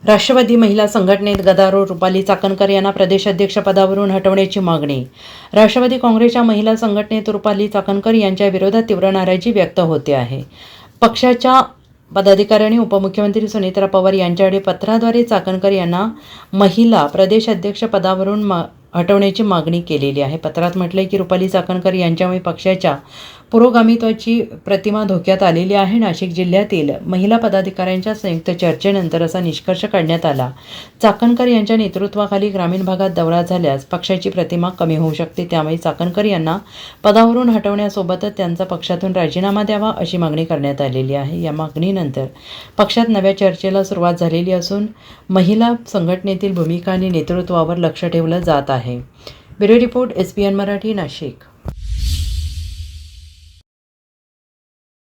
राष्ट्रवादी महिला संघटनेत गदारोळ, रुपाली चाकणकर यांना प्रदेशाध्यक्षपदावरून हटवण्याची मागणी. राष्ट्रवादी काँग्रेसच्या महिला संघटनेत रुपाली चाकणकर यांच्या विरोधात तीव्र नाराजी व्यक्त होते आहे. पक्षाच्या पदाधिकाऱ्यांनी उपमुख्यमंत्री सुनेत्रा पवार यांच्याकडे पत्राद्वारे चाकणकर यांना महिला प्रदेशाध्यक्षपदावरून हटवण्याची मागणी केलेली आहे. पत्रात म्हटलंय की रुपाली चाकणकर यांच्यामुळे पक्षाच्या पुरोगामित्वाची प्रतिमा धोक्यात आलेली आहे. नाशिक जिल्ह्यातील महिला पदाधिकाऱ्यांच्या संयुक्त चर्चेनंतर असा निष्कर्ष काढण्यात आला. चाकणकर यांच्या नेतृत्वाखाली ग्रामीण भागात दौरा झाल्यास पक्षाची प्रतिमा कमी होऊ शकते. त्यामुळे चाकणकर यांना पदावरून हटवण्यासोबतच त्यांचा पक्षातून राजीनामा द्यावा अशी मागणी करण्यात आलेली आहे. या मागणीनंतर पक्षात नव्या चर्चेला सुरुवात झालेली असून महिला संघटनेतील भूमिका आणि नेतृत्वावर लक्ष ठेवलं जात आहे. Bureau report, SBN Marathi, Nashik.